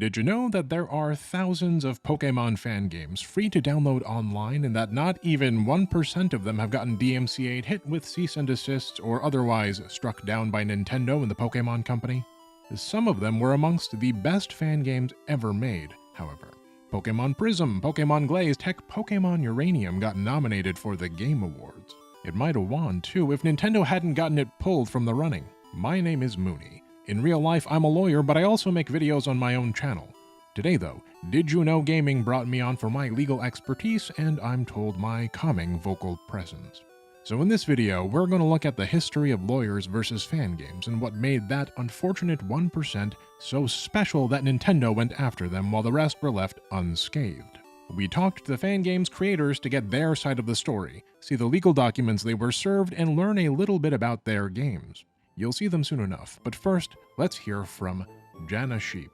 Did you know that there are thousands of Pokemon fan games free to download online and that not even 1% of them have gotten DMCA'd, hit with cease and desists, or otherwise struck down by Nintendo and the Pokemon Company? Some of them were amongst the best fan games ever made, however. Pokemon Prism, Pokemon Glazed, heck, Pokemon Uranium got nominated for the Game Awards. It might have won, too, if Nintendo hadn't gotten it pulled from the running. My name is Mooney. In real life, I'm a lawyer, but I also make videos on my own channel. Today, though, DidYouKnowGaming brought me on for my legal expertise and, I'm told, my calming vocal presence. So in this video, we're going to look at the history of lawyers versus fan games and what made that unfortunate 1% so special that Nintendo went after them while the rest were left unscathed. We talked to the fan games creators to get their side of the story, see the legal documents they were served, and learn a little bit about their games. You'll see them soon enough, but first, let's hear from Jana Sheep.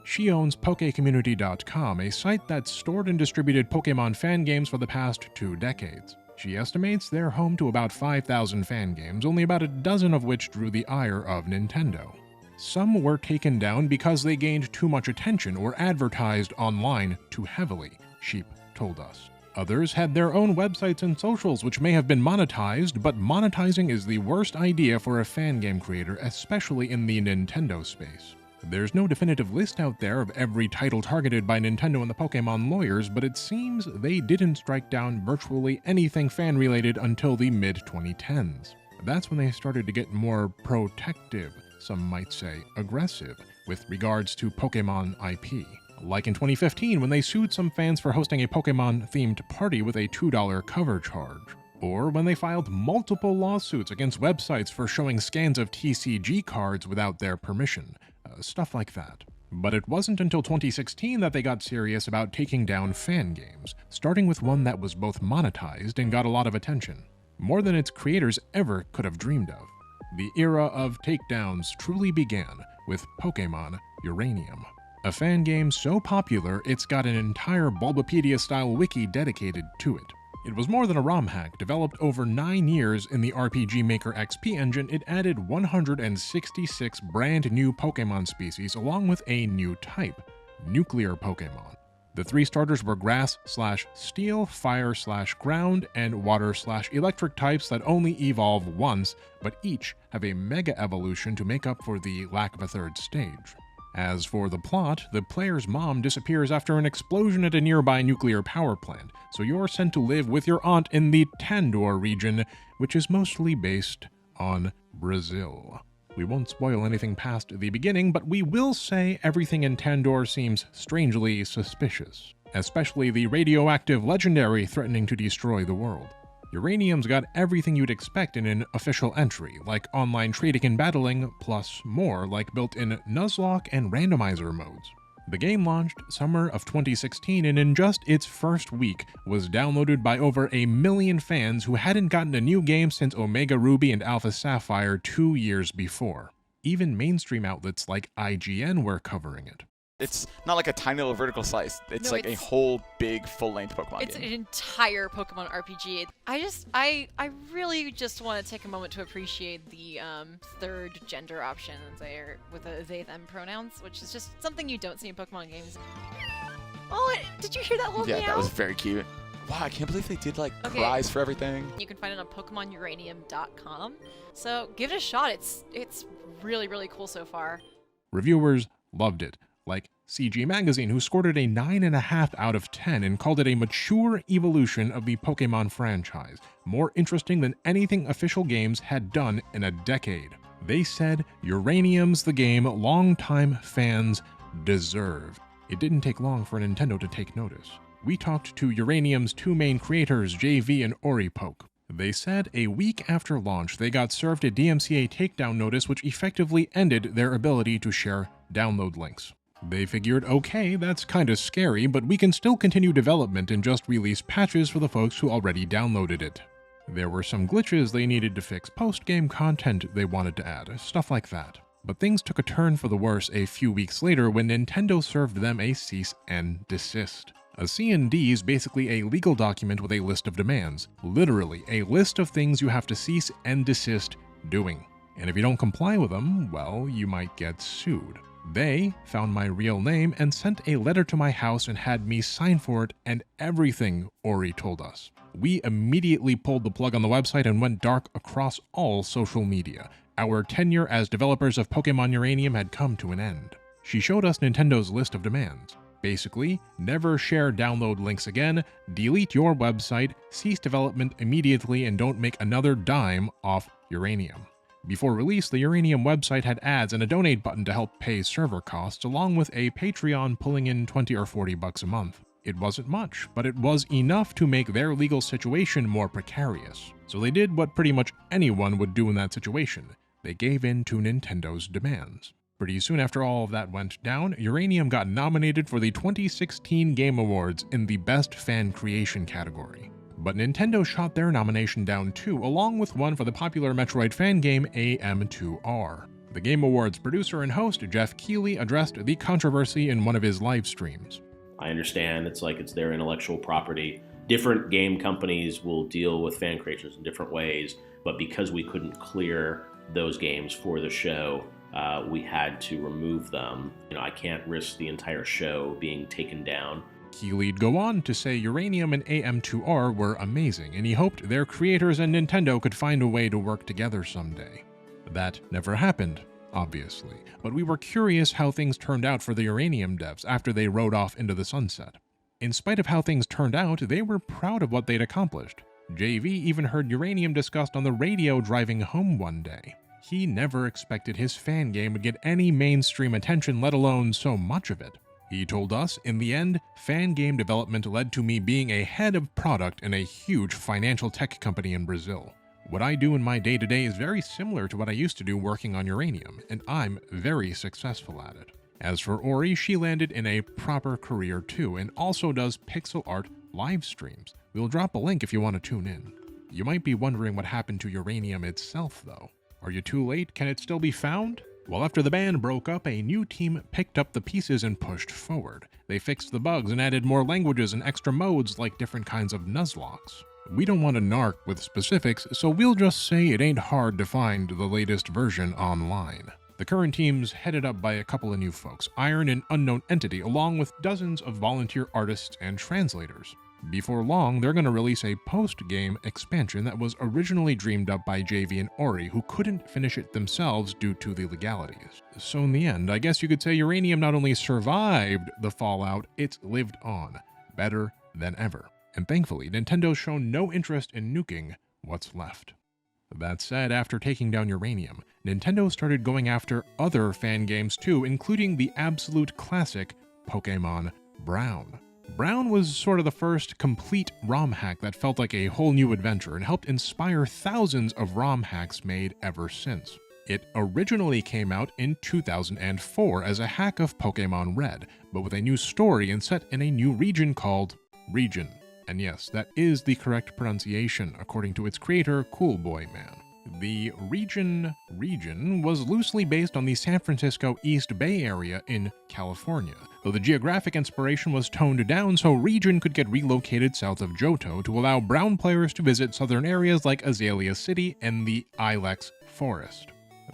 She owns PokeCommunity.com, a site that's stored and distributed Pokemon fan games for the past 2 decades. She estimates they're home to about 5,000 fan games, only about a dozen of which drew the ire of Nintendo. Some were taken down because they gained too much attention or advertised online too heavily, Sheep told us. Others had their own websites and socials which may have been monetized, but monetizing is the worst idea for a fan game creator, especially in the Nintendo space. There's no definitive list out there of every title targeted by Nintendo and the Pokemon lawyers, but it seems they didn't strike down virtually anything fan-related until the mid-2010s. That's when they started to get more protective, some might say aggressive, with regards to Pokemon IP. Like in 2015 when they sued some fans for hosting a Pokemon-themed party with a $2 cover charge. Or when they filed multiple lawsuits against websites for showing scans of TCG cards without their permission. Stuff like that. But it wasn't until 2016 that they got serious about taking down fan games, starting with one that was both monetized and got a lot of attention. More than its creators ever could have dreamed of. The era of takedowns truly began with Pokemon Uranium. A fan game so popular, it's got an entire Bulbapedia-style wiki dedicated to it. It was more than a ROM hack. Developed over 9 years in the RPG Maker XP engine, it added 166 brand new Pokemon species along with a new type, Nuclear Pokemon. The 3 starters were Grass/Steel, Fire/Ground, and Water/Electric types that only evolve once, but each have a Mega Evolution to make up for the lack of a 3rd stage. As for the plot, the player's mom disappears after an explosion at a nearby nuclear power plant, so you're sent to live with your aunt in the Tandor region, which is mostly based on Brazil. We won't spoil anything past the beginning, but we will say everything in Tandor seems strangely suspicious, especially the radioactive legendary threatening to destroy the world. Uranium's got everything you'd expect in an official entry, like online trading and battling, plus more, like built-in Nuzlocke and randomizer modes. The game launched summer of 2016 and in just its first week was downloaded by over 1 million fans who hadn't gotten a new game since Omega Ruby and Alpha Sapphire 2 years before. Even mainstream outlets like IGN were covering it. It's not like a tiny little vertical slice. It's like a whole big full-length Pokemon game. It's an entire Pokemon RPG. I really just want to take a moment to appreciate the 3rd gender option there with the they/them pronouns, which is just something you don't see in Pokemon games. Oh, did you hear that little meow? Yeah, that was very cute. Wow, I can't believe they did like cries for everything. You can find it on PokemonUranium.com. So give it a shot. It's really, really cool so far. Reviewers loved it. Like CG Magazine, who scored it a 9.5 out of 10 and called it a mature evolution of the Pokemon franchise, more interesting than anything official games had done in a decade. They said Uranium's the game longtime fans deserve. It didn't take long for Nintendo to take notice. We talked to Uranium's 2 main creators, JV and Oripoke. They said a week after launch, they got served a DMCA takedown notice which effectively ended their ability to share download links. They figured, okay, that's kinda scary, but we can still continue development and just release patches for the folks who already downloaded it. There were some glitches they needed to fix, post-game content they wanted to add, stuff like that. But things took a turn for the worse a few weeks later when Nintendo served them a cease and desist. A C&D is basically a legal document with a list of demands, literally a list of things you have to cease and desist doing. And if you don't comply with them, well, you might get sued. They found my real name and sent a letter to my house and had me sign for it and everything, Ori told us. We immediately pulled the plug on the website and went dark across all social media. Our tenure as developers of Pokemon Uranium had come to an end. She showed us Nintendo's list of demands. Basically, never share download links again, delete your website, cease development immediately, and don't make another dime off Uranium. Before release, the Uranium website had ads and a donate button to help pay server costs, along with a Patreon pulling in $20 or $40 a month. It wasn't much, but it was enough to make their legal situation more precarious. So they did what pretty much anyone would do in that situation. They gave in to Nintendo's demands. Pretty soon after all of that went down, Uranium got nominated for the 2016 Game Awards in the Best Fan Creation category. But Nintendo shot their nomination down too, along with one for the popular Metroid fan game AM2R. The Game Awards producer and host Jeff Keighley addressed the controversy in one of his live streams. I understand it's their intellectual property. Different game companies will deal with fan creators in different ways, but because we couldn't clear those games for the show, we had to remove them. I can't risk the entire show being taken down. Keighley'd go on to say Uranium and AM2R were amazing, and he hoped their creators and Nintendo could find a way to work together someday. That never happened, obviously, but we were curious how things turned out for the Uranium devs after they rode off into the sunset. In spite of how things turned out, they were proud of what they'd accomplished. JV even heard Uranium discussed on the radio driving home one day. He never expected his fan game would get any mainstream attention, let alone so much of it. He told us, in the end, fan game development led to me being a head of product in a huge financial tech company in Brazil. What I do in my day-to-day is very similar to what I used to do working on Uranium, and I'm very successful at it. As for Ori, she landed in a proper career too, and also does pixel art live streams. We'll drop a link if you want to tune in. You might be wondering what happened to Uranium itself, though. Are you too late? Can it still be found? Well, after the band broke up, a new team picked up the pieces and pushed forward. They fixed the bugs and added more languages and extra modes like different kinds of Nuzlockes. We don't want to narc with specifics, so we'll just say it ain't hard to find the latest version online. The current team's headed up by a couple of new folks, Iron and Unknown Entity, along with dozens of volunteer artists and translators. Before long, they're going to release a post-game expansion that was originally dreamed up by JV and Ori, who couldn't finish it themselves due to the legalities. So in the end, I guess you could say Uranium not only survived the fallout, it's lived on, better than ever. And thankfully, Nintendo's shown no interest in nuking what's left. That said, after taking down Uranium, Nintendo started going after other fan games too, including the absolute classic Pokemon Brown. Brown was sort of the first complete ROM hack that felt like a whole new adventure and helped inspire thousands of ROM hacks made ever since. It originally came out in 2004 as a hack of Pokemon Red, but with a new story and set in a new region called Rijon. And yes, that is the correct pronunciation according to its creator, Cool Boy Man. The region was loosely based on the San Francisco East Bay area in California, though the geographic inspiration was toned down so Rijon could get relocated south of Johto to allow brown players to visit southern areas like Azalea City and the Ilex Forest.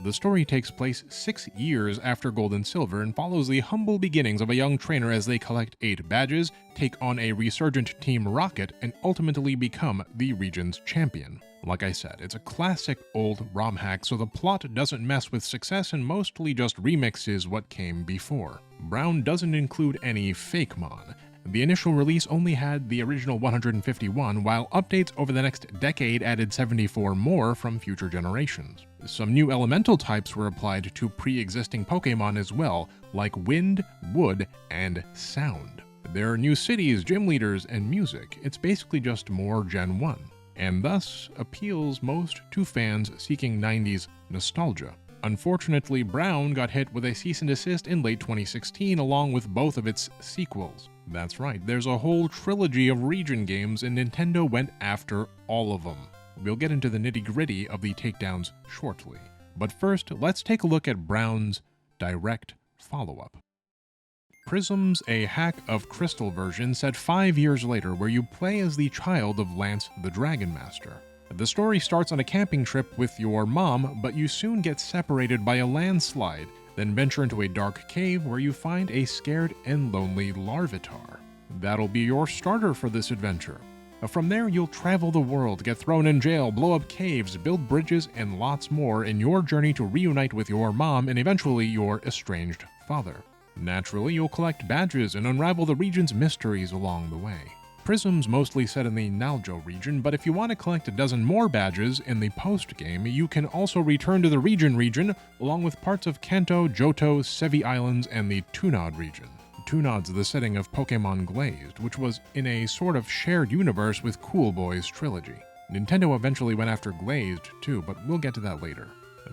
The story takes place 6 years after Gold and Silver and follows the humble beginnings of a young trainer as they collect 8 badges, take on a resurgent Team Rocket, and ultimately become the region's champion. Like I said, it's a classic old ROM hack, so the plot doesn't mess with success and mostly just remixes what came before. Brown doesn't include any Fakemon. The initial release only had the original 151, while updates over the next decade added 74 more from future generations. Some new elemental types were applied to pre-existing Pokemon as well, like Wind, Wood, and Sound. There are new cities, gym leaders, and music. It's basically just more Gen 1, and thus appeals most to fans seeking 90s nostalgia. Unfortunately, Brown got hit with a cease and desist in late 2016 along with both of its sequels. That's right, there's a whole trilogy of Rijon games and Nintendo went after all of them. We'll get into the nitty-gritty of the takedowns shortly. But first, let's take a look at Brown's direct follow-up. Prism's A Hack of Crystal version set 5 years later where you play as the child of Lance the Dragon Master. The story starts on a camping trip with your mom, but you soon get separated by a landslide, Then venture into a dark cave where you find a scared and lonely Larvitar. That'll be your starter for this adventure. From there, you'll travel the world, get thrown in jail, blow up caves, build bridges, and lots more in your journey to reunite with your mom and eventually your estranged father. Naturally, you'll collect badges and unravel the region's mysteries along the way. Prism's mostly set in the Naljo region, but if you want to collect a dozen more badges in the post-game, you can also return to the region along with parts of Kanto, Johto, Sevi Islands, and the Tunod region. Tunod's the setting of Pokemon Glazed, which was in a sort of shared universe with Cool Boy's trilogy. Nintendo eventually went after Glazed too, but we'll get to that later.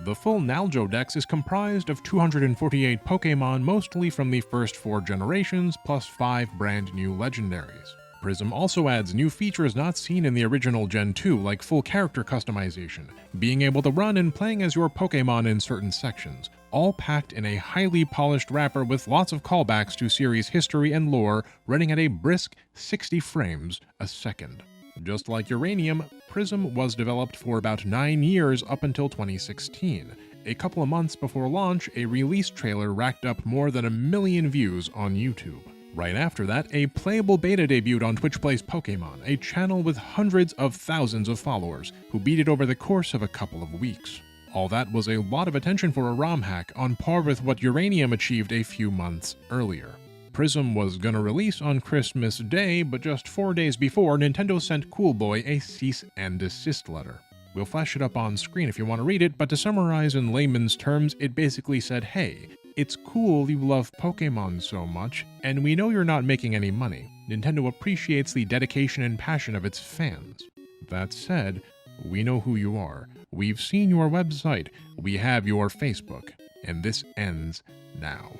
The full Naljo Dex is comprised of 248 Pokemon, mostly from the first 4 generations, plus 5 brand new legendaries. Prism also adds new features not seen in the original Gen 2, like full character customization, being able to run and playing as your Pokemon in certain sections, all packed in a highly polished wrapper with lots of callbacks to series history and lore, running at a brisk 60 frames a second. Just like Uranium, Prism was developed for about 9 years up until 2016. A couple of months before launch, a release trailer racked up more than 1 million views on YouTube. Right after that, a playable beta debuted on Twitch Plays Pokemon, a channel with hundreds of thousands of followers, who beat it over the course of a couple of weeks. All that was a lot of attention for a ROM hack, on par with what Uranium achieved a few months earlier. Prism was gonna release on Christmas Day, but just 4 days before, Nintendo sent Cool Boy a cease and desist letter. We'll flash it up on screen if you want to read it, but to summarize in layman's terms, it basically said, hey, it's cool you love Pokemon so much, and we know you're not making any money. Nintendo appreciates the dedication and passion of its fans. That said, we know who you are. We've seen your website. We have your Facebook. And this ends now.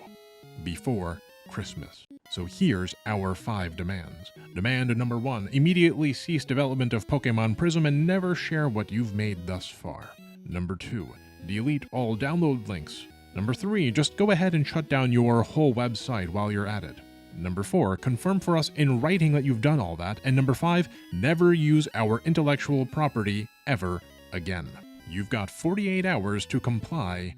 Before Christmas. So here's our 5 demands. Demand number 1, immediately cease development of Pokemon Prism and never share what you've made thus far. Number 2, delete all download links. Number 3, just go ahead and shut down your whole website while you're at it. Number 4, confirm for us in writing that you've done all that. And number 5, never use our intellectual property ever again. You've got 48 hours to comply,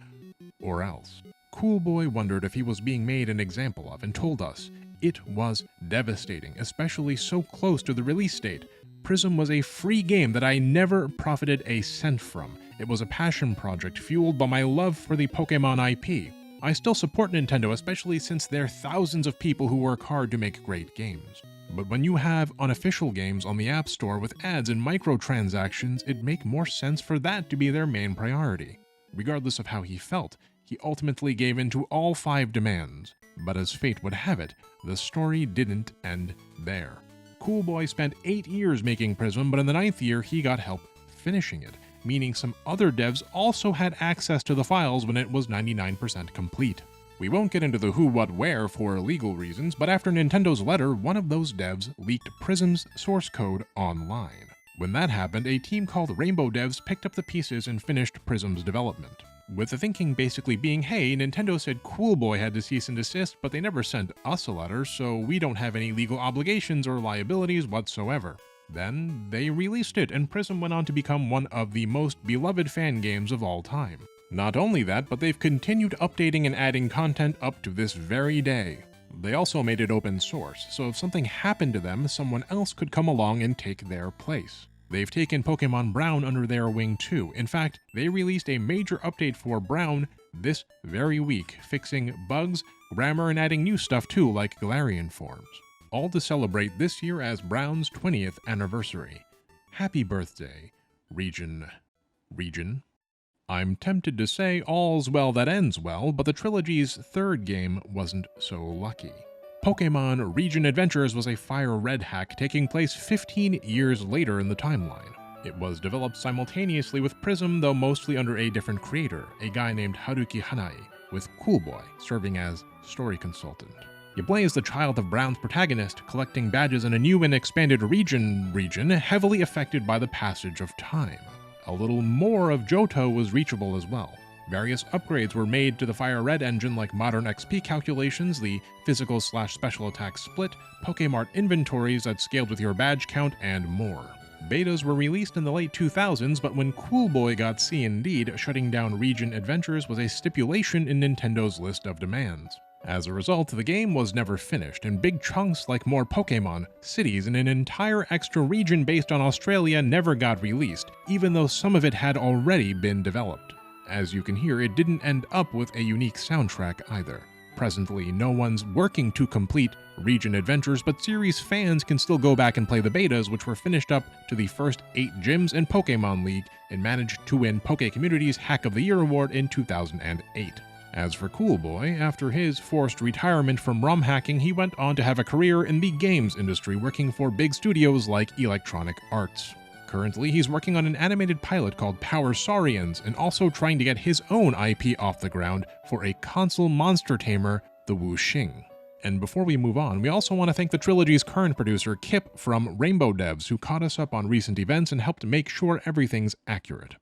or else. Cool Boy wondered if he was being made an example of and told us it was devastating, especially so close to the release date. Prism was a free game that I never profited a cent from. It was a passion project fueled by my love for the Pokemon IP. I still support Nintendo, especially since there are thousands of people who work hard to make great games. But when you have unofficial games on the App Store with ads and microtransactions, it'd make more sense for that to be their main priority. Regardless of how he felt, he ultimately gave in to all 5 demands. But as fate would have it, the story didn't end there. Cool Boy spent 8 years making Prism, but in the 9th year he got help finishing it, meaning some other devs also had access to the files when it was 99% complete. We won't get into the who, what, where for legal reasons, but after Nintendo's letter, one of those devs leaked Prism's source code online. When that happened, a team called Rainbow Devs picked up the pieces and finished Prism's development. With the thinking basically being, hey, Nintendo said Cool Boy had to cease and desist, but they never sent us a letter, so we don't have any legal obligations or liabilities whatsoever. Then they released it, and Prism went on to become one of the most beloved fan games of all time. Not only that, but they've continued updating and adding content up to this very day. They also made it open source, so if something happened to them, someone else could come along and take their place. They've taken Pokemon Brown under their wing too. In fact, they released a major update for Brown this very week, fixing bugs, grammar, and adding new stuff too, like Galarian forms. All to celebrate this year as Brown's 20th anniversary. Happy birthday, Rijon. I'm tempted to say all's well that ends well, but the trilogy's 3rd game wasn't so lucky. Pokemon Rijon Adventures was a Fire Red hack taking place 15 years later in the timeline. It was developed simultaneously with Prism, though mostly under a different creator, a guy named Haruki Hanai, with Cool Boy serving as story consultant. You play as the child of Brown's protagonist, collecting badges in a new and expanded region heavily affected by the passage of time. A little more of Johto was reachable as well. Various upgrades were made to the Fire Red engine like modern XP calculations, the physical/special attack split, Pokemart inventories that scaled with your badge count, and more. Betas were released in the late 2000s, but when Cool Boy got C, indeed, shutting down Rijon Adventures was a stipulation in Nintendo's list of demands. As a result, the game was never finished, and big chunks like more Pokemon, cities, and an entire extra region based on Australia never got released, even though some of it had already been developed. As you can hear, it didn't end up with a unique soundtrack either. Presently, no one's working to complete Rijon Adventures, but series fans can still go back and play the betas, which were finished up to the first 8 gyms in Pokemon League and managed to win Poke Community's Hack of the Year award in 2008. As for Cool Boy, after his forced retirement from ROM hacking, he went on to have a career in the games industry, working for big studios like Electronic Arts. Currently, he's working on an animated pilot called Power Saurians, and also trying to get his own IP off the ground for a console monster tamer, the Wuxing. And before we move on, we also want to thank the trilogy's current producer, Kip from Rainbow Devs, who caught us up on recent events and helped make sure everything's accurate.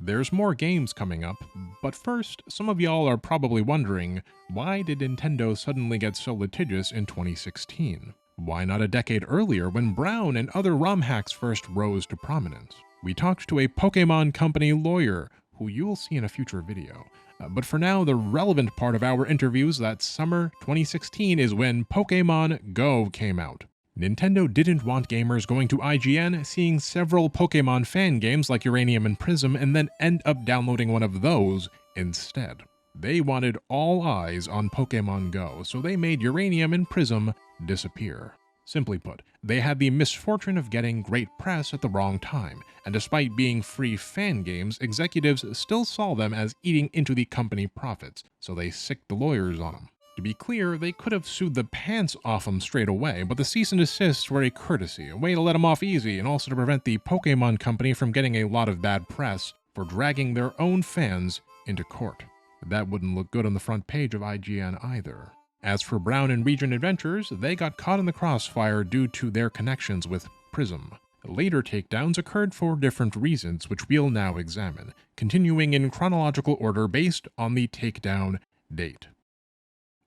There's more games coming up, but first, some of y'all are probably wondering, why did Nintendo suddenly get so litigious in 2016? Why not a decade earlier when Brown and other ROM hacks first rose to prominence? We talked to a Pokemon Company lawyer, who you'll see in a future video. But for now, the relevant part of our interview is that summer 2016 is when Pokemon Go came out. Nintendo didn't want gamers going to IGN, seeing several Pokemon fan games like Uranium and Prism, and then end up downloading one of those instead. They wanted all eyes on Pokemon Go, so they made Uranium and Prism disappear. Simply put, they had the misfortune of getting great press at the wrong time, and despite being free fan games, executives still saw them as eating into the company profits, so they sicked the lawyers on them. To be clear, they could have sued the pants off them straight away, but the cease and desists were a courtesy, a way to let them off easy, and also to prevent the Pokemon Company from getting a lot of bad press for dragging their own fans into court. That wouldn't look good on the front page of IGN either. As for Brown and Rijon Adventures, they got caught in the crossfire due to their connections with Prism. Later takedowns occurred for different reasons, which we'll now examine, continuing in chronological order based on the takedown date.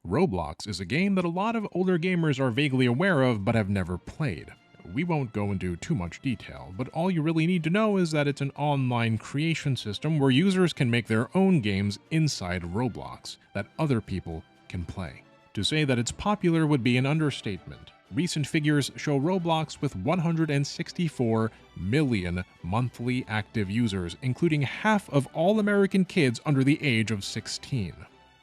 Roblox is a game that a lot of older gamers are vaguely aware of but have never played. We won't go into too much detail, but all you really need to know is that it's an online creation system where users can make their own games inside Roblox that other people can play. To say that it's popular would be an understatement. Recent figures show Roblox with 164 million monthly active users, including half of all American kids under the age of 16.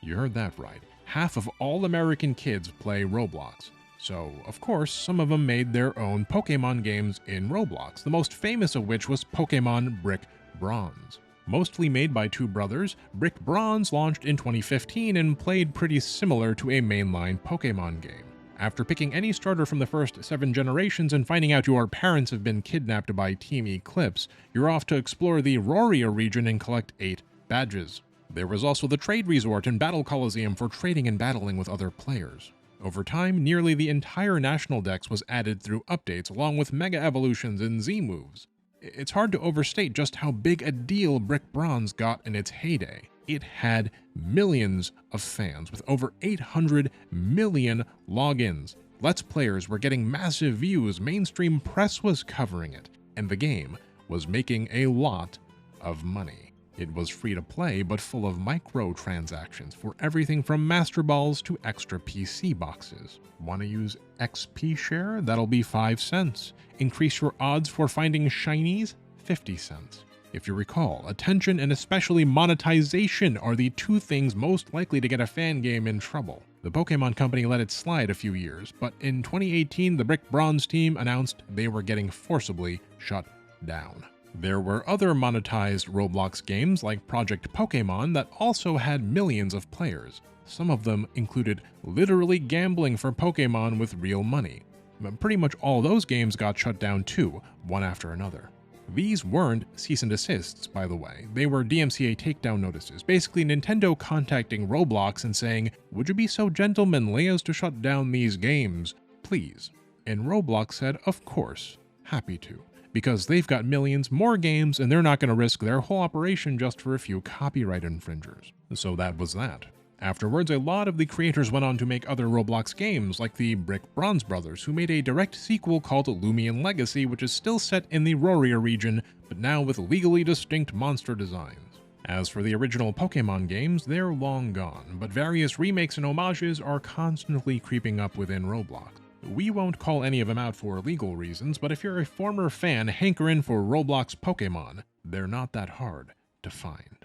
You heard that right. Half of all American kids play Roblox. So, of course, some of them made their own Pokemon games in Roblox, the most famous of which was Pokemon Brick Bronze. Mostly made by two brothers, Brick Bronze launched in 2015 and played pretty similar to a mainline Pokemon game. After picking any starter from the first 7 generations and finding out your parents have been kidnapped by Team Eclipse, you're off to explore the Roria region and collect 8 badges. There was also the Trade Resort and Battle Coliseum for trading and battling with other players. Over time, nearly the entire National Dex was added through updates along with Mega Evolutions and Z-Moves. It's hard to overstate just how big a deal Brick Bronze got in its heyday. It had millions of fans with over 800 million logins. Let's Players were getting massive views, mainstream press was covering it, and the game was making a lot of money. It was free to play, but full of microtransactions for everything from Master Balls to extra PC boxes. Want to use XP Share? That'll be 5 cents. Increase your odds for finding shinies? 50 cents. If you recall, attention and especially monetization are the two things most likely to get a fan game in trouble. The Pokemon Company let it slide a few years, but in 2018, the Brick Bronze team announced they were getting forcibly shut down. There were other monetized Roblox games like Project Pokemon that also had millions of players. Some of them included literally gambling for Pokemon with real money. But pretty much all those games got shut down too, one after another. These weren't cease and desists, by the way. They were DMCA takedown notices, basically Nintendo contacting Roblox and saying, "Would you be so gentlemanly as to shut down these games, please?" And Roblox said, "Of course, happy to." Because they've got millions more games and they're not going to risk their whole operation just for a few copyright infringers. So that was that. Afterwards, a lot of the creators went on to make other Roblox games, like the Brick Bronze Brothers, who made a direct sequel called Lumion Legacy, which is still set in the Roria region, but now with legally distinct monster designs. As for the original Pokemon games, they're long gone, but various remakes and homages are constantly creeping up within Roblox. We won't call any of them out for legal reasons, but if you're a former fan hankering for Roblox Pokemon, they're not that hard to find.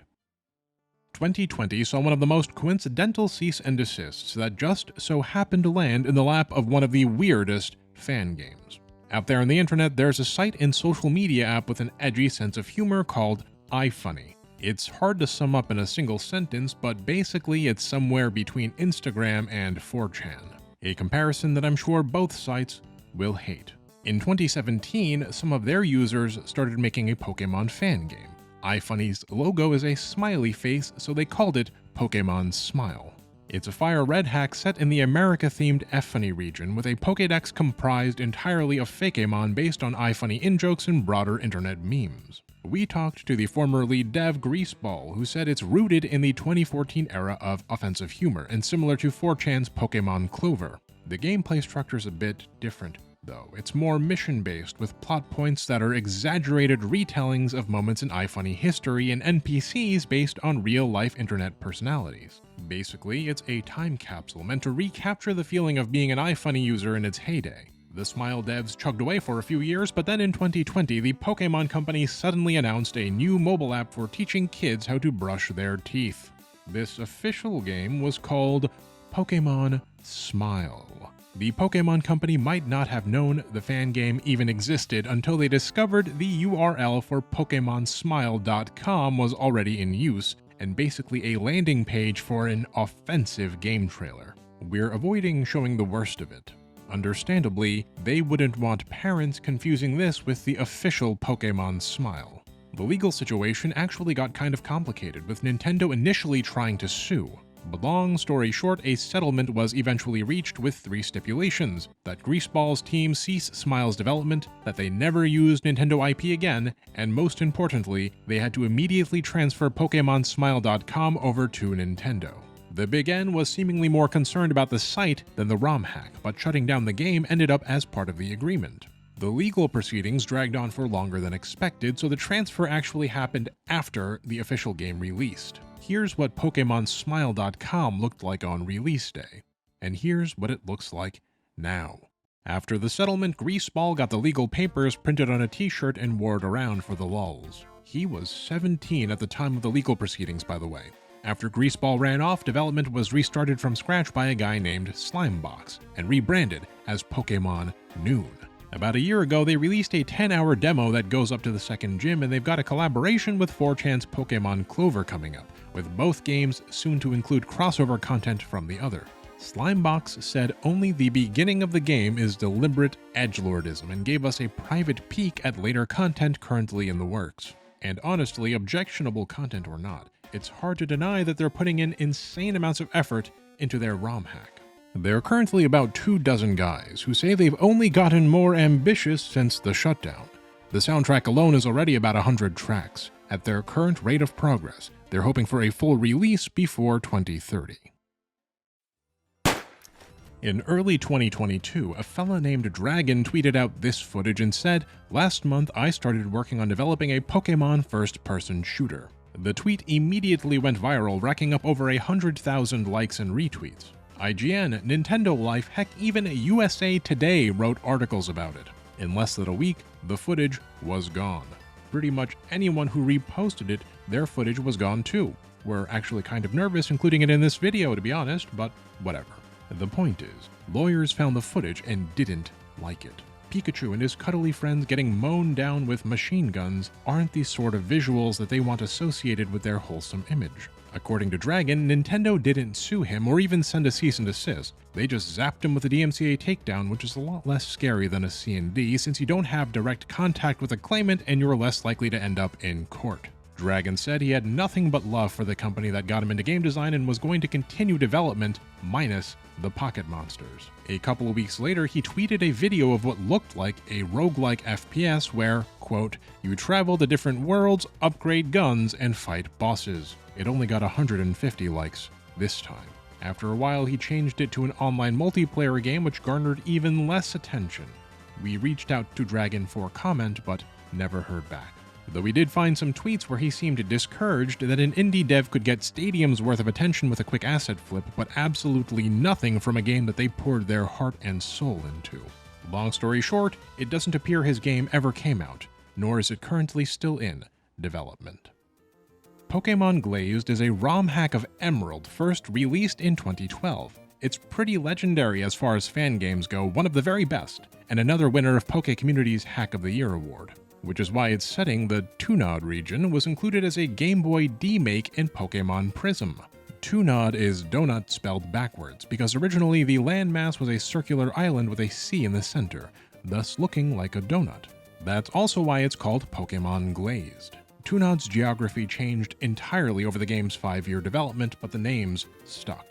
2020 saw one of the most coincidental cease and desists that just so happened to land in the lap of one of the weirdest fan games. Out there on the internet, there's a site and social media app with an edgy sense of humor called iFunny. It's hard to sum up in a single sentence, but basically it's somewhere between Instagram and 4chan. A comparison that I'm sure both sites will hate. In 2017, some of their users started making a Pokemon fan game. iFunny's logo is a smiley face, so they called it Pokemon Smile. It's a fire red hack set in the America-themed F-Funny region, with a Pokédex comprised entirely of Fakemon based on iFunny in-jokes and broader internet memes. We talked to the former lead dev Greaseball, who said it's rooted in the 2014 era of offensive humor, and similar to 4chan's Pokemon Clover. The gameplay structure's a bit different, though. It's more mission-based, with plot points that are exaggerated retellings of moments in iFunny history and NPCs based on real-life internet personalities. Basically, it's a time capsule meant to recapture the feeling of being an iFunny user in its heyday. The Smile devs chugged away for a few years, but then in 2020, the Pokemon company suddenly announced a new mobile app for teaching kids how to brush their teeth. This official game was called Pokemon Smile. The Pokemon company might not have known the fan game even existed until they discovered the URL for PokemonSmile.com was already in use, and basically a landing page for an offensive game trailer. We're avoiding showing the worst of it. Understandably, they wouldn't want parents confusing this with the official Pokemon Smile. The legal situation actually got kind of complicated, with Nintendo initially trying to sue. But long story short, a settlement was eventually reached with 3 stipulations: that Greaseball's team cease Smile's development, that they never used Nintendo IP again, and most importantly, they had to immediately transfer PokemonSmile.com over to Nintendo. The Big N was seemingly more concerned about the site than the ROM hack, but shutting down the game ended up as part of the agreement. The legal proceedings dragged on for longer than expected, so the transfer actually happened after the official game released. Here's what PokemonSmile.com looked like on release day, and here's what it looks like now. After the settlement, Greaseball got the legal papers printed on a t-shirt and wore it around for the lulz. He was 17 at the time of the legal proceedings, by the way. After Greaseball ran off, development was restarted from scratch by a guy named Slimebox, and rebranded as Pokemon Noon. About a year ago, they released a 10-hour demo that goes up to the 2nd gym, and they've got a collaboration with 4chan's Pokemon Clover coming up, with both games soon to include crossover content from the other. Slimebox said only the beginning of the game is deliberate edgelordism, and gave us a private peek at later content currently in the works. And honestly, objectionable content or not, it's hard to deny that they're putting in insane amounts of effort into their ROM hack. There are currently about 24 guys who say they've only gotten more ambitious since the shutdown. The soundtrack alone is already about 100 tracks. At their current rate of progress, they're hoping for a full release before 2030. In early 2022, a fella named Dragon tweeted out this footage and said, "Last month I started working on developing a Pokemon first-person shooter." The tweet immediately went viral, racking up over 100,000 likes and retweets. IGN, Nintendo Life, heck even USA Today wrote articles about it. In less than a week, the footage was gone. Pretty much anyone who reposted it, their footage was gone too. We're actually kind of nervous including it in this video, to be honest, but whatever. The point is, lawyers found the footage and didn't like it. Pikachu and his cuddly friends getting mown down with machine guns aren't the sort of visuals that they want associated with their wholesome image. According to Dragon, Nintendo didn't sue him or even send a cease and desist. They just zapped him with a DMCA takedown, which is a lot less scary than a C&D since you don't have direct contact with a claimant and you're less likely to end up in court. Dragon said he had nothing but love for the company that got him into game design and was going to continue development, minus the Pocket Monsters. A couple of weeks later, he tweeted a video of what looked like a roguelike FPS where, quote, "You travel to different worlds, upgrade guns, and fight bosses." It only got 150 likes. this time. After a while, he changed it to an online multiplayer game which garnered even less attention. We reached out to Dragon for comment, but never heard back. Though we did find some tweets where he seemed discouraged that an indie dev could get stadiums worth of attention with a quick asset flip, but absolutely nothing from a game that they poured their heart and soul into. Long story short, it doesn't appear his game ever came out, nor is it currently still in development. Pokemon Glazed is a ROM hack of Emerald, first released in 2012. It's pretty legendary as far as fan games go, one of the very best, and another winner of Poke Community's Hack of the Year award, which is why its setting, the Tunod region, was included as a Game Boy D-make in Pokemon Prism. Tunod is donut spelled backwards, because originally the landmass was a circular island with a C in the center, thus looking like a donut. That's also why it's called Pokemon Glazed. Tunod's geography changed entirely over the game's 5-year development, but the names stuck.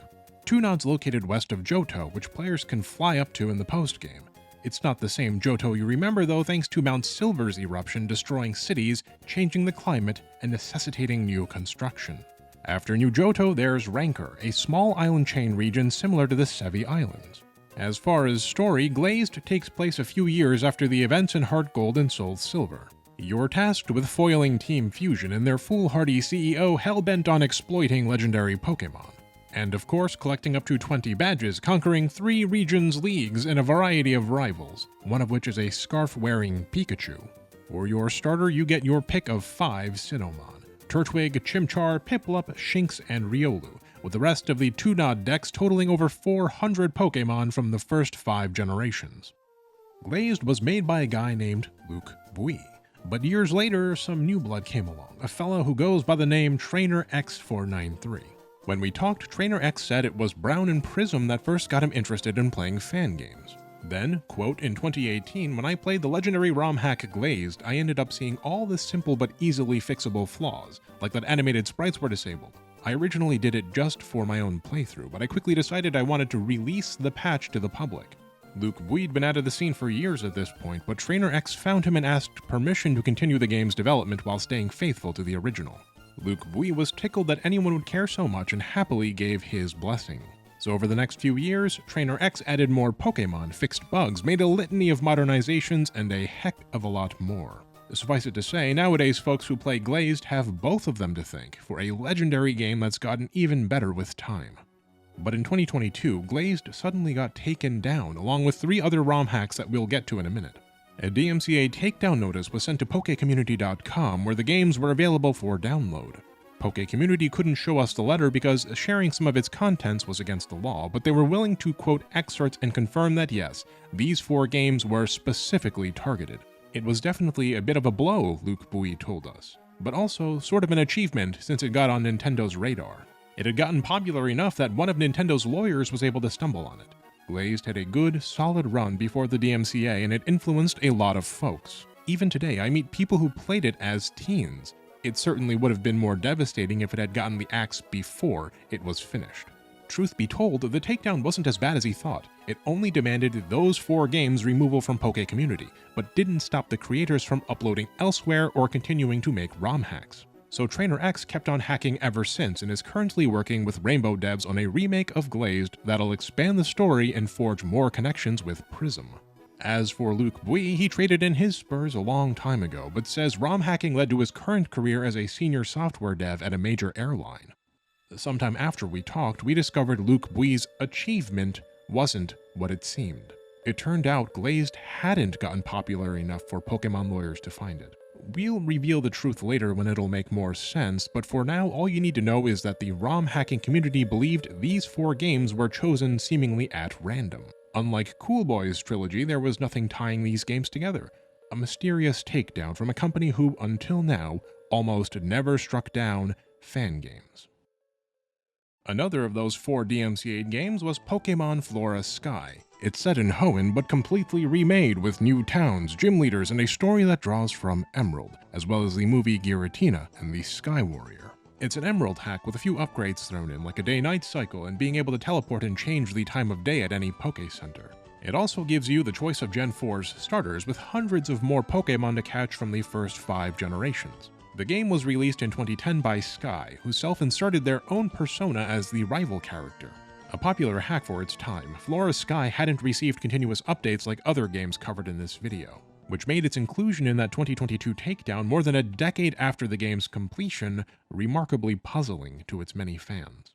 Tunod's located west of Johto, which players can fly up to in the post-game. It's not the same Johto you remember though, thanks to Mount Silver's eruption destroying cities, changing the climate, and necessitating new construction. After New Johto, there's Rancor, a small island chain region similar to the Sevi Islands. As far as story, Glazed takes place a few years after the events in Heart Gold and Soul Silver. You're tasked with foiling Team Fusion and their foolhardy CEO hell-bent on exploiting legendary Pokemon. And of course, collecting up to 20 badges, conquering 3 regions leagues and a variety of rivals, one of which is a scarf-wearing Pikachu. For your starter, you get your pick of 5 Sinnohmon: Turtwig, Chimchar, Piplup, Shinx, and Riolu, with the rest of the Tunod decks totaling over 400 Pokemon from the first 5 generations. Glazed was made by a guy named Luke Bui. But years later, some new blood came along, a fellow who goes by the name Trainer X493. When we talked, Trainer X said it was Brown and Prism that first got him interested in playing fan games. Then, quote, in 2018, when I played the legendary ROM hack Glazed, I ended up seeing all the simple but easily fixable flaws, like that animated sprites were disabled. I originally did it just for my own playthrough, but I quickly decided I wanted to release the patch to the public. Luke Bui'd been out of the scene for years at this point, but Trainer X found him and asked permission to continue the game's development while staying faithful to the original. Luke Bui was tickled that anyone would care so much and happily gave his blessing. So over the next few years, Trainer X added more Pokemon, fixed bugs, made a litany of modernizations, and a heck of a lot more. Suffice it to say, nowadays folks who play Glazed have both of them to thank for a legendary game that's gotten even better with time. But in 2022, Glazed suddenly got taken down, along with 3 other ROM hacks that we'll get to in a minute. A DMCA takedown notice was sent to PokeCommunity.com where the games were available for download. PokeCommunity couldn't show us the letter because sharing some of its contents was against the law, but they were willing to quote excerpts and confirm that yes, these 4 games were specifically targeted. It was definitely a bit of a blow, Luke Bui told us, but also sort of an achievement since it got on Nintendo's radar. It had gotten popular enough that one of Nintendo's lawyers was able to stumble on it. Glazed had a good, solid run before the DMCA, and it influenced a lot of folks. Even today, I meet people who played it as teens. It certainly would have been more devastating if it had gotten the axe before it was finished. Truth be told, the takedown wasn't as bad as he thought. It only demanded those 4 games removal from Poke Community, but didn't stop the creators from uploading elsewhere or continuing to make ROM hacks. So Trainer X kept on hacking ever since and is currently working with Rainbow devs on a remake of Glazed that'll expand the story and forge more connections with Prism. As for Luke Bui, he traded in his spurs a long time ago, but says ROM hacking led to his current career as a senior software dev at a major airline. Sometime after we talked, we discovered Luke Bui's achievement wasn't what it seemed. It turned out Glazed hadn't gotten popular enough for Pokemon lawyers to find it. We'll reveal the truth later when it'll make more sense, but for now all you need to know is that the ROM hacking community believed these 4 games were chosen seemingly at random. Unlike Cool Boy's trilogy, there was nothing tying these games together. A mysterious takedown from a company who, until now, almost never struck down fan games. Another of those 4 DMCA games was Pokemon Flora Sky. It's set in Hoenn, but completely remade with new towns, gym leaders, and a story that draws from Emerald, as well as the movie Giratina and the Sky Warrior. It's an Emerald hack with a few upgrades thrown in, like a day-night cycle and being able to teleport and change the time of day at any Poke Center. It also gives you the choice of Gen 4's starters with hundreds of more Pokemon to catch from the first 5 generations. The game was released in 2010 by Sky, who self-inserted their own persona as the rival character. A popular hack for its time, Flora Sky hadn't received continuous updates like other games covered in this video, which made its inclusion in that 2022 Takedown more than a decade after the game's completion remarkably puzzling to its many fans.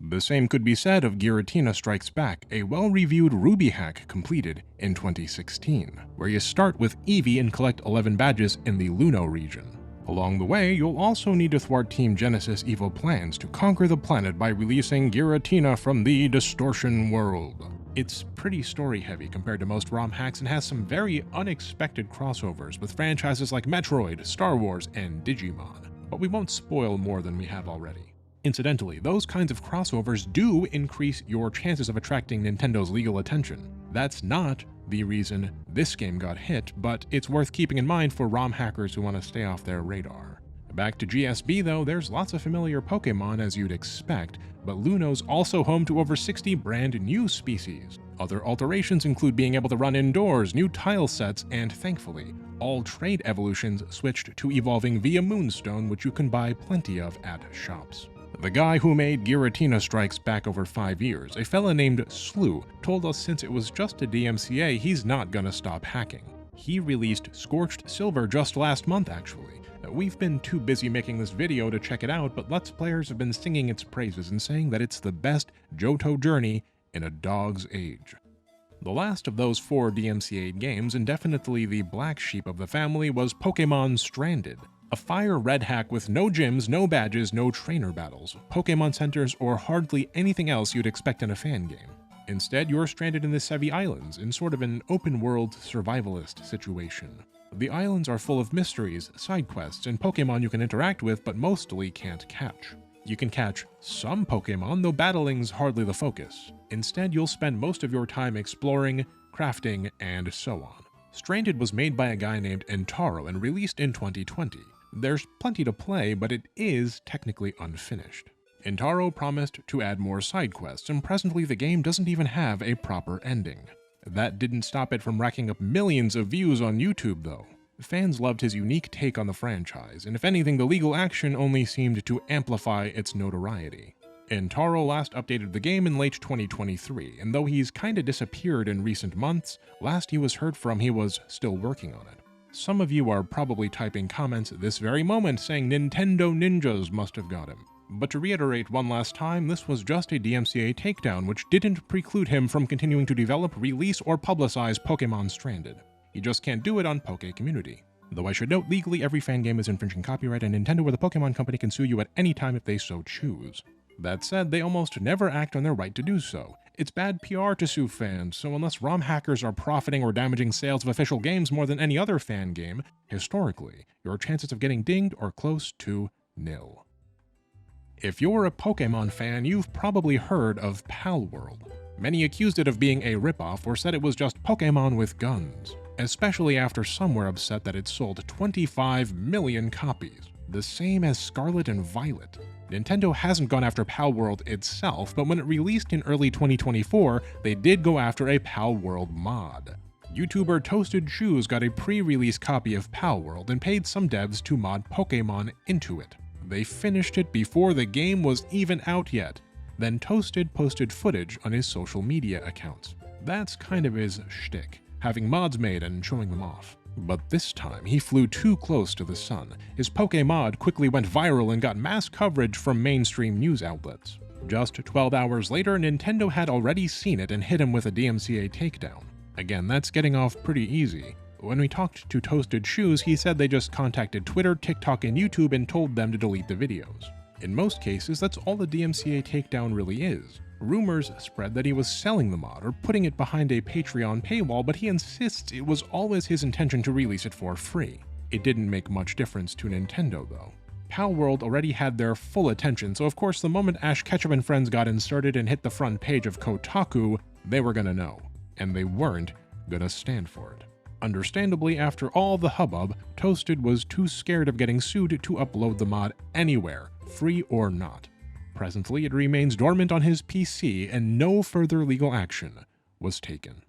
The same could be said of Giratina Strikes Back, a well-reviewed Ruby hack completed in 2016, where you start with Eevee and collect 11 badges in the Luno region. Along the way, you'll also need to thwart Team Genesis' evil plans to conquer the planet by releasing Giratina from the Distortion World. It's pretty story-heavy compared to most ROM hacks and has some very unexpected crossovers with franchises like Metroid, Star Wars, and Digimon, but we won't spoil more than we have already. Incidentally, those kinds of crossovers do increase your chances of attracting Nintendo's legal attention. That's not the reason this game got hit, but it's worth keeping in mind for ROM hackers who want to stay off their radar. Back to GSB though, there's lots of familiar Pokemon as you'd expect, but Luno's also home to over 60 brand new species. Other alterations include being able to run indoors, new tile sets, and thankfully, all trade evolutions switched to evolving via Moonstone, which you can buy plenty of at shops. The guy who made Giratina Strikes Back over 5 years, a fella named Slew, told us since it was just a DMCA, he's not gonna stop hacking. He released Scorched Silver just last month, actually. We've been too busy making this video to check it out, but Let's Players have been singing its praises and saying that it's the best Johto journey in a dog's age. The last of those 4 DMCA games, and definitely the black sheep of the family, was Pokemon Stranded. A fire red hack with no gyms, no badges, no trainer battles, Pokemon centers, or hardly anything else you'd expect in a fan game. Instead, you're stranded in the Sevi Islands in sort of an open-world survivalist situation. The islands are full of mysteries, side quests, and Pokemon you can interact with but mostly can't catch. You can catch some Pokemon, though battling's hardly the focus. Instead, you'll spend most of your time exploring, crafting, and so on. Stranded was made by a guy named Entaro and released in 2020. There's plenty to play, but it is technically unfinished. Entaro promised to add more side quests, and presently the game doesn't even have a proper ending. That didn't stop it from racking up millions of views on YouTube, though. Fans loved his unique take on the franchise, and if anything, the legal action only seemed to amplify its notoriety. Entaro last updated the game in late 2023, and though he's kinda disappeared in recent months, last he was heard from he was still working on it. Some of you are probably typing comments at this very moment saying Nintendo ninjas must have got him. But to reiterate one last time, this was just a DMCA takedown which didn't preclude him from continuing to develop, release, or publicize Pokemon Stranded. He just can't do it on Poke Community. Though I should note, legally every fan game is infringing copyright, and Nintendo or the Pokemon Company can sue you at any time if they so choose. That said, they almost never act on their right to do so. It's bad PR to sue fans, so unless ROM hackers are profiting or damaging sales of official games more than any other fan game, historically, your chances of getting dinged are close to nil. If you're a Pokemon fan, you've probably heard of Palworld. Many accused it of being a ripoff or said it was just Pokemon with guns, especially after some were upset that it sold 25 million copies, the same as Scarlet and Violet. Nintendo hasn't gone after Palworld itself, but when it released in early 2024, they did go after a Palworld mod. YouTuber Toasted Shoes got a pre-release copy of Palworld and paid some devs to mod Pokemon into it. They finished it before the game was even out yet. Then Toasted posted footage on his social media accounts. That's kind of his shtick, having mods made and showing them off. But this time, he flew too close to the sun. His Pokemon quickly went viral and got mass coverage from mainstream news outlets. Just 12 hours later, Nintendo had already seen it and hit him with a DMCA takedown. Again, that's getting off pretty easy. When we talked to Toasted Shoes, he said they just contacted Twitter, TikTok, and YouTube and told them to delete the videos. In most cases, that's all the DMCA takedown really is. Rumors spread that he was selling the mod or putting it behind a Patreon paywall, but he insists it was always his intention to release it for free. It didn't make much difference to Nintendo, though. Palworld already had their full attention, so of course the moment Ash Ketchum and friends got inserted and hit the front page of Kotaku, they were gonna know. And they weren't gonna stand for it. Understandably, after all the hubbub, Toasted was too scared of getting sued to upload the mod anywhere, free or not. Presently, it remains dormant on his PC, and no further legal action was taken.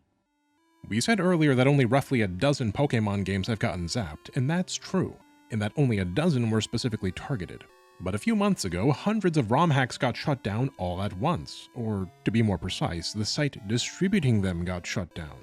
We said earlier that only roughly a dozen Pokemon games have gotten zapped, and that's true. in that only a dozen were specifically targeted. But a few months ago, hundreds of ROM hacks got shut down all at once, or to be more precise, the site distributing them got shut down.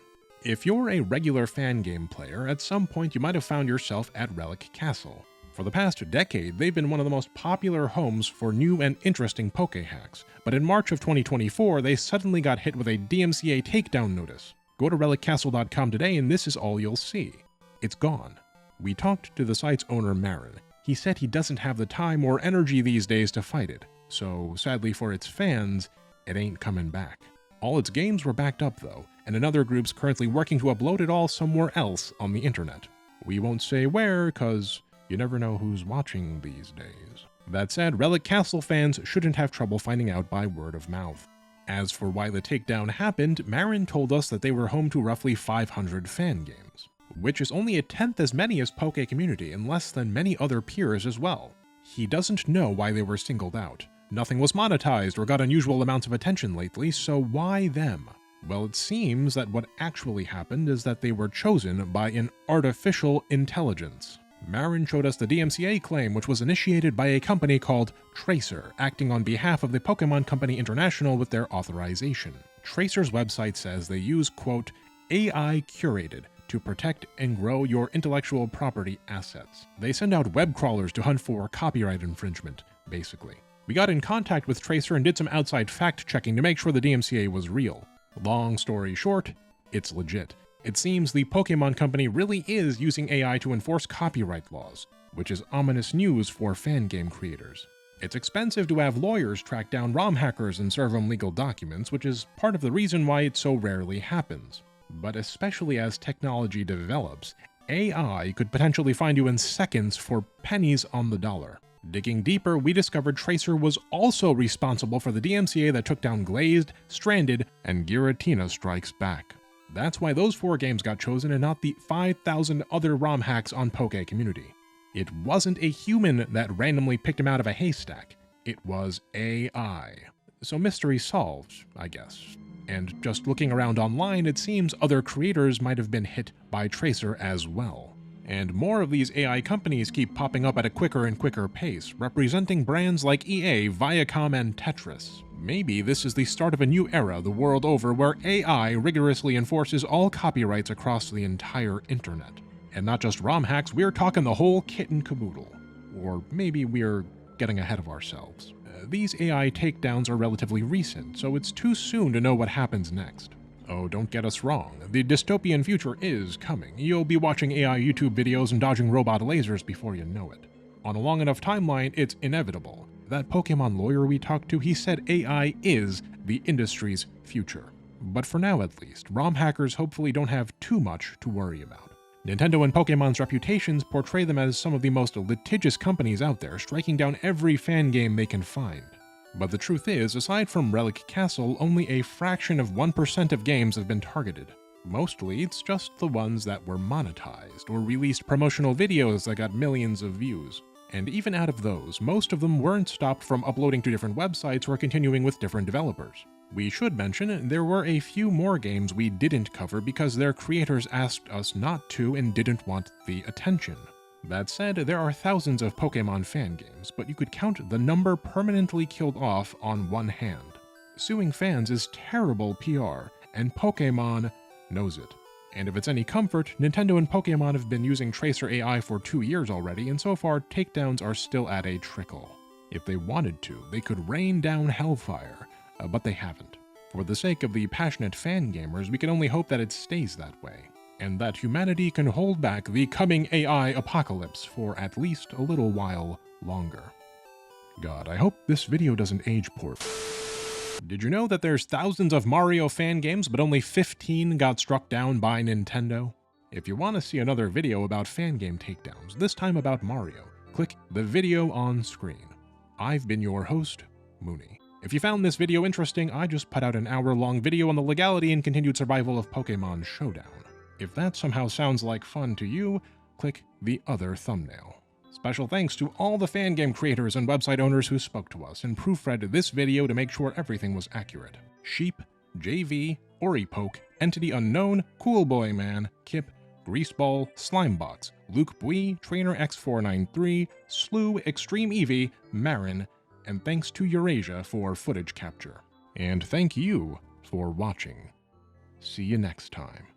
If you're a regular fan game player, at some point you might have found yourself at Relic Castle. For the past decade, they've been one of the most popular homes for new and interesting poke hacks, but in March of 2024, they suddenly got hit with a DMCA takedown notice. Go to reliccastle.com today and this is all you'll see. It's gone. We talked to the site's owner, Marin. He said he doesn't have the time or energy these days to fight it, so sadly for its fans, it ain't coming back. All its games were backed up though, and another group's currently working to upload it all somewhere else on the internet. We won't say where, cause you never know who's watching these days. That said, Relic Castle fans shouldn't have trouble finding out by word of mouth. As for why the takedown happened, Marin told us that they were home to roughly 500 fan games, which is only a tenth as many as Poke Community and less than many other peers as well. He doesn't know why they were singled out. Nothing was monetized or got unusual amounts of attention lately, so why them? Well, it seems that what actually happened is that they were chosen by an artificial intelligence. Marin showed us the DMCA claim, which was initiated by a company called Tracer, acting on behalf of the Pokemon Company International with their authorization. Tracer's website says they use, quote, AI curated to protect and grow your intellectual property assets. They send out web crawlers to hunt for copyright infringement, basically. We got in contact with Tracer and did some outside fact-checking to make sure the DMCA was real. Long story short, it's legit. It seems the Pokemon Company really is using AI to enforce copyright laws, which is ominous news for fan game creators. It's expensive to have lawyers track down ROM hackers and serve them legal documents, which is part of the reason why it so rarely happens. But especially as technology develops, AI could potentially find you in seconds for pennies on the dollar. Digging deeper, we discovered Tracer was also responsible for the DMCA that took down Glazed, Stranded, and Giratina Strikes Back. That's why those 4 games got chosen and not the 5,000 other ROM hacks on Poke Community. It wasn't a human that randomly picked him out of a haystack. It was AI. So mystery solved, I guess. And just looking around online, it seems other creators might have been hit by Tracer as well. And more of these AI companies keep popping up at a quicker and quicker pace, representing brands like EA, Viacom, and Tetris. Maybe this is the start of a new era the world over where AI rigorously enforces all copyrights across the entire internet. And not just ROM hacks, we're talking the whole kit and caboodle. Or maybe we're getting ahead of ourselves. These AI takedowns are relatively recent, so it's too soon to know what happens next. Oh, don't get us wrong, the dystopian future is coming. You'll be watching AI YouTube videos and dodging robot lasers before you know it. On a long enough timeline, it's inevitable. That Pokemon lawyer we talked to, he said AI is the industry's future. But for now at least, ROM hackers hopefully don't have too much to worry about. Nintendo and Pokemon's reputations portray them as some of the most litigious companies out there, striking down every fan game they can find. But the truth is, aside from Relic Castle, only a fraction of 1% of games have been targeted. Mostly, it's just the ones that were monetized, or released promotional videos that got millions of views. And even out of those, most of them weren't stopped from uploading to different websites or continuing with different developers. We should mention, there were a few more games we didn't cover because their creators asked us not to and didn't want the attention. That said, there are thousands of Pokemon fan games, but you could count the number permanently killed off on one hand. Suing fans is terrible PR, and Pokemon knows it. And if it's any comfort, Nintendo and Pokemon have been using Tracer AI for 2 years already, and so far takedowns are still at a trickle. If they wanted to, they could rain down hellfire, but they haven't. For the sake of the passionate fan gamers, we can only hope that it stays that way, and that humanity can hold back the coming AI apocalypse for at least a little while longer. God, I hope this video doesn't age poor. Did you know that there's thousands of Mario fan games, but only 15 got struck down by Nintendo? If you want to see another video about fan game takedowns, this time about Mario, click the video on screen. I've been your host, Mooney. If you found this video interesting, I just put out an hour-long video on the legality and continued survival of Pokemon Showdown. If that somehow sounds like fun to you, click the other thumbnail. Special thanks to all the fan game creators and website owners who spoke to us and proofread this video to make sure everything was accurate. Sheep, JV, Oripoke, Entity Unknown, Cool Boy Man, Kip, Greaseball, Slimebox, Luke Bui, Trainer X493, Slew, Extreme Eevee, Marin, and thanks to Eurasia for footage capture. And thank you for watching. See you next time.